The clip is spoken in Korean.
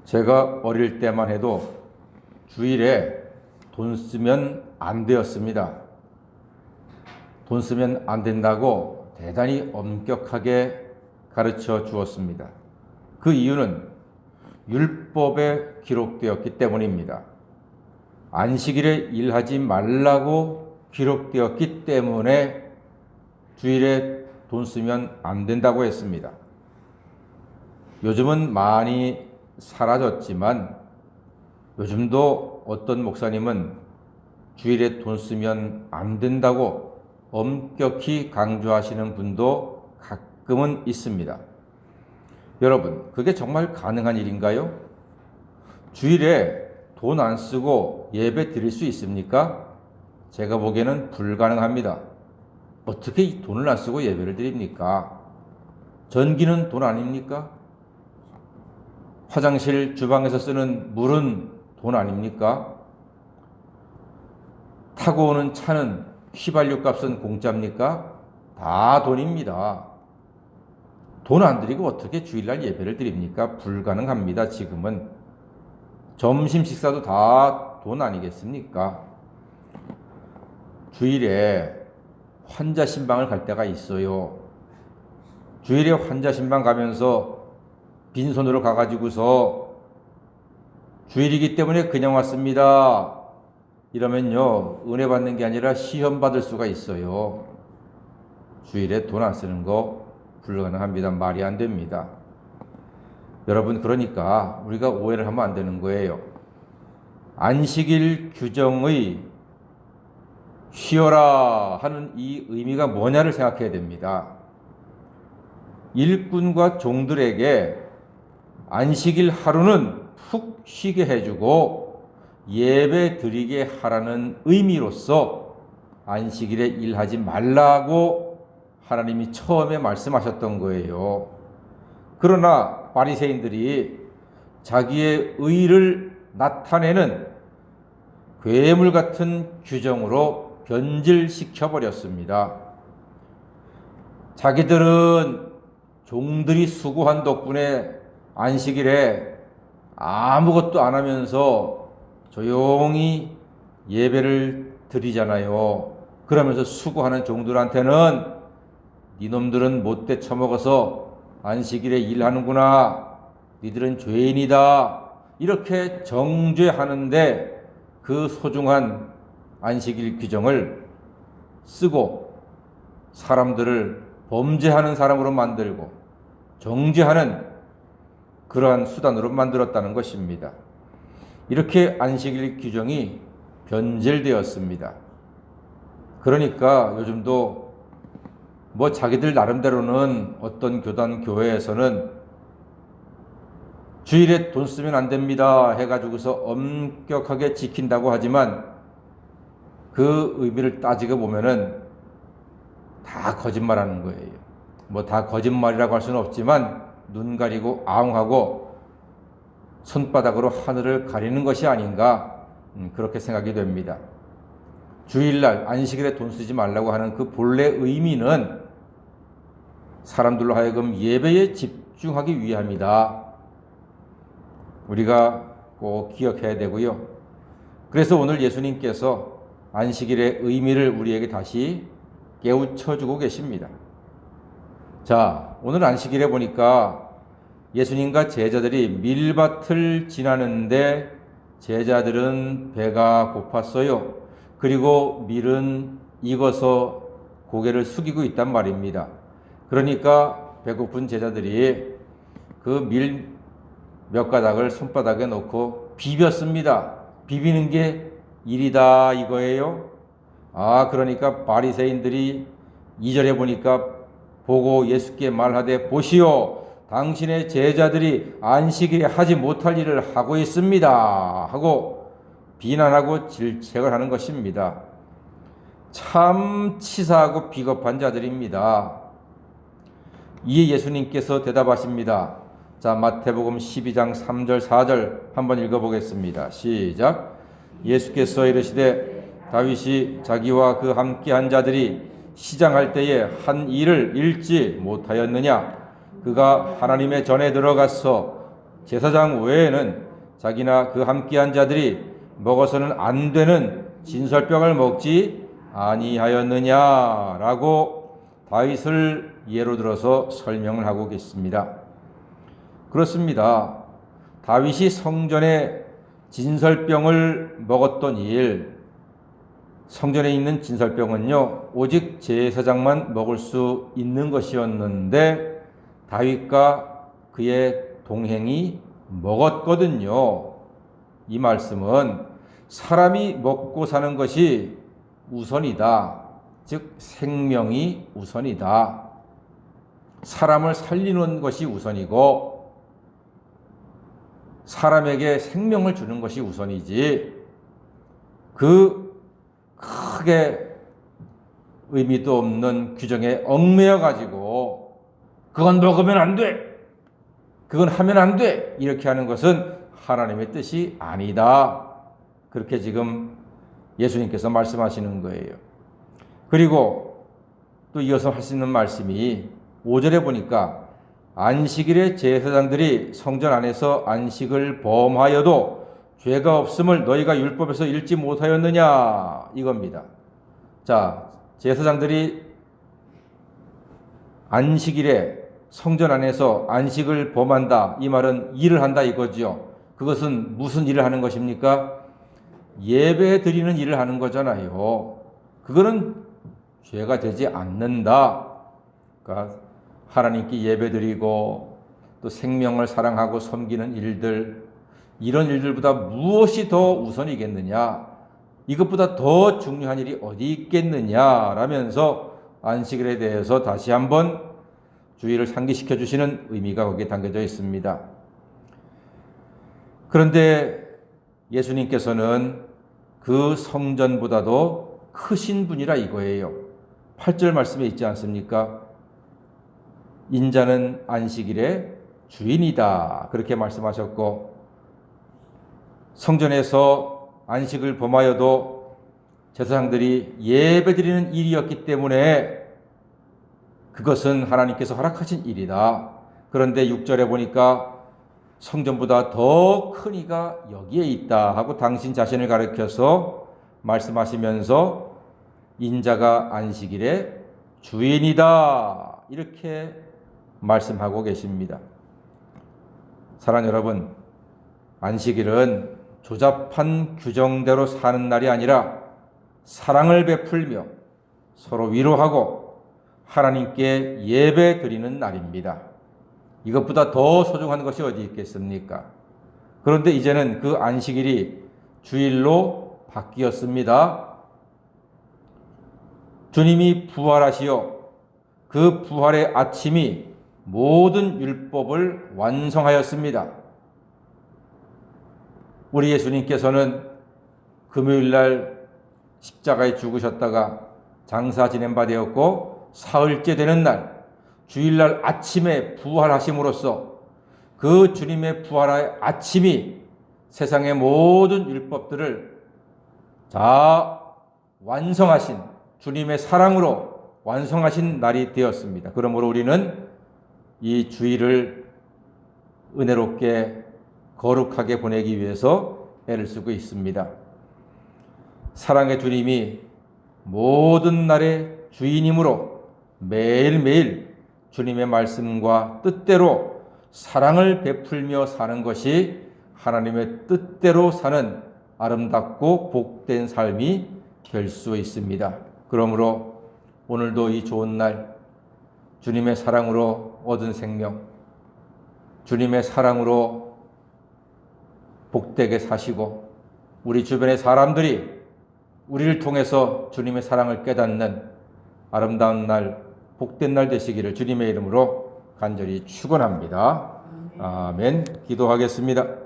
제가 어릴 때만 해도 주일에 돈 쓰면 안 되었습니다. 돈 쓰면 안 된다고 대단히 엄격하게 가르쳐 주었습니다. 그 이유는 율법에 기록되었기 때문입니다. 안식일에 일하지 말라고 기록되었기 때문에 주일에 돈 쓰면 안 된다고 했습니다. 요즘은 많이 사라졌지만 요즘도 어떤 목사님은 주일에 돈 쓰면 안 된다고 엄격히 강조하시는 분도 가끔은 있습니다. 여러분, 그게 정말 가능한 일인가요? 주일에 돈 안 쓰고 예배 드릴 수 있습니까? 제가 보기에는 불가능합니다. 어떻게 이 돈을 안 쓰고 예배를 드립니까? 전기는 돈 아닙니까? 화장실 주방에서 쓰는 물은 돈 아닙니까? 타고 오는 차는 휘발유 값은 공짜입니까? 다 돈입니다. 돈 안 드리고 어떻게 주일날 예배를 드립니까? 불가능합니다. 지금은 점심 식사도 다 돈 아니겠습니까? 주일에 환자 신방을 갈 때가 있어요. 주일에 환자 신방 가면서 빈손으로 가가지고서 주일이기 때문에 그냥 왔습니다. 이러면요, 은혜 받는 게 아니라 시험 받을 수가 있어요. 주일에 돈 안 쓰는 거 불가능합니다. 말이 안 됩니다. 여러분, 그러니까 우리가 오해를 하면 안 되는 거예요. 안식일 규정의 쉬어라 하는 이 의미가 뭐냐를 생각해야 됩니다. 일꾼과 종들에게 안식일 하루는 푹 쉬게 해주고 예배 드리게 하라는 의미로서 안식일에 일하지 말라고 하나님이 처음에 말씀하셨던 거예요. 그러나 바리새인들이 자기의 의를 나타내는 괴물 같은 규정으로 변질시켜 버렸습니다. 자기들은 종들이 수고한 덕분에 안식일에 아무것도 안 하면서 조용히 예배를 드리잖아요. 그러면서 수고하는 종들한테는 니놈들은 못돼 처먹어서 안식일에 일하는구나, 니들은 죄인이다, 이렇게 정죄하는데 그 소중한 안식일 규정을 쓰고 사람들을 범죄하는 사람으로 만들고 정죄하는 그러한 수단으로 만들었다는 것입니다. 이렇게 안식일 규정이 변질되었습니다. 그러니까 요즘도 자기들 나름대로는 어떤 교단 교회에서는 주일에 돈 쓰면 안 됩니다 해가지고서 엄격하게 지킨다고 하지만 그 의미를 따지고 보면은 다 거짓말하는 거예요. 다 거짓말이라고 할 수는 없지만 눈 가리고 아웅하고 손바닥으로 하늘을 가리는 것이 아닌가, 그렇게 생각이 됩니다. 주일날 안식일에 돈 쓰지 말라고 하는 그 본래 의미는 사람들로 하여금 예배에 집중하기 위함이다. 우리가 꼭 기억해야 되고요. 그래서 오늘 예수님께서 안식일의 의미를 우리에게 다시 깨우쳐주고 계십니다. 자, 오늘 안식일에 보니까 예수님과 제자들이 밀밭을 지나는데 제자들은 배가 고팠어요. 그리고 밀은 익어서 고개를 숙이고 있단 말입니다. 그러니까 배고픈 제자들이 그 밀 몇 가닥을 손바닥에 놓고 비볐습니다. 비비는 게 일이다 이거예요. 그러니까 바리새인들이 2절에 보니까 보고 예수께 말하되 보시오, 당신의 제자들이 안식일에 하지 못할 일을 하고 있습니다 하고 비난하고 질책을 하는 것입니다. 참 치사하고 비겁한 자들입니다. 이에 예수님께서 대답하십니다. 자, 마태복음 12장 3절 4절 한번 읽어보겠습니다. 시작. 예수께서 이르시되 다윗이 자기와 그 함께한 자들이 시장할 때에 한 일을 잃지 못하였느냐? 그가 하나님의 전에 들어가서 제사장 외에는 자기나 그 함께한 자들이 먹어서는 안 되는 진설병을 먹지 아니하였느냐라고 다윗을 예로 들어서 설명을 하고 계십니다. 그렇습니다. 다윗이 성전에 진설병을 먹었던 일, 성전에 있는 진설병은요, 오직 제사장만 먹을 수 있는 것이었는데 다윗과 그의 동행이 먹었거든요. 이 말씀은 사람이 먹고 사는 것이 우선이다. 즉 생명이 우선이다. 사람을 살리는 것이 우선이고 사람에게 생명을 주는 것이 우선이지, 그 크게 의미도 없는 규정에 얽매여 가지고 그건 먹으면 안 돼, 그건 하면 안 돼, 이렇게 하는 것은 하나님의 뜻이 아니다. 그렇게 지금 예수님께서 말씀하시는 거예요. 그리고 또 이어서 할 수 있는 말씀이 5절에 보니까 안식일에 제사장들이 성전 안에서 안식을 범하여도 죄가 없음을 너희가 율법에서 읽지 못하였느냐, 이겁니다. 자, 제사장들이 안식일에 성전 안에서 안식을 범한다, 이 말은 일을 한다 이거죠. 그것은 무슨 일을 하는 것입니까? 예배 드리는 일을 하는 거잖아요. 그거는 죄가 되지 않는다. 그러니까 하나님께 예배 드리고 또 생명을 사랑하고 섬기는 일들, 이런 일들보다 무엇이 더 우선이겠느냐, 이것보다 더 중요한 일이 어디 있겠느냐라면서 안식일에 대해서 다시 한번 주의를 상기시켜 주시는 의미가 거기에 담겨져 있습니다. 그런데 예수님께서는 그 성전보다도 크신 분이라 이거예요. 8절 말씀에 있지 않습니까? 인자는 안식일의 주인이다, 그렇게 말씀하셨고, 성전에서 안식을 범하여도 제사장들이 예배드리는 일이었기 때문에 그것은 하나님께서 허락하신 일이다. 그런데 6절에 보니까 성전보다 더 큰 이가 여기에 있다 하고 당신 자신을 가리켜서 말씀하시면서 인자가 안식일의 주인이다, 이렇게 말씀하고 계십니다. 사랑하는 여러분, 안식일은 조잡한 규정대로 사는 날이 아니라 사랑을 베풀며 서로 위로하고 하나님께 예배 드리는 날입니다. 이것보다 더 소중한 것이 어디 있겠습니까? 그런데 이제는 그 안식일이 주일로 바뀌었습니다. 주님이 부활하시어 그 부활의 아침이 모든 율법을 완성하였습니다. 우리 예수님께서는 금요일날 십자가에 죽으셨다가 장사 지낸 바 되었고 사흘째 되는 날 주일날 아침에 부활하심으로써 그 주님의 부활의 아침이 세상의 모든 율법들을 다 완성하신 주님의 사랑으로 완성하신 날이 되었습니다. 그러므로 우리는 이 주일을 은혜롭게 거룩하게 보내기 위해서 애를 쓰고 있습니다. 사랑의 주님이 모든 날의 주인이므로 매일매일 주님의 말씀과 뜻대로 사랑을 베풀며 사는 것이 하나님의 뜻대로 사는 아름답고 복된 삶이 될 수 있습니다. 그러므로 오늘도 이 좋은 날 주님의 사랑으로 얻은 생명, 주님의 사랑으로 복되게 사시고 우리 주변의 사람들이 우리를 통해서 주님의 사랑을 깨닫는 아름다운 날, 복된 날 되시기를 주님의 이름으로 간절히 축원합니다. 아멘. 기도하겠습니다.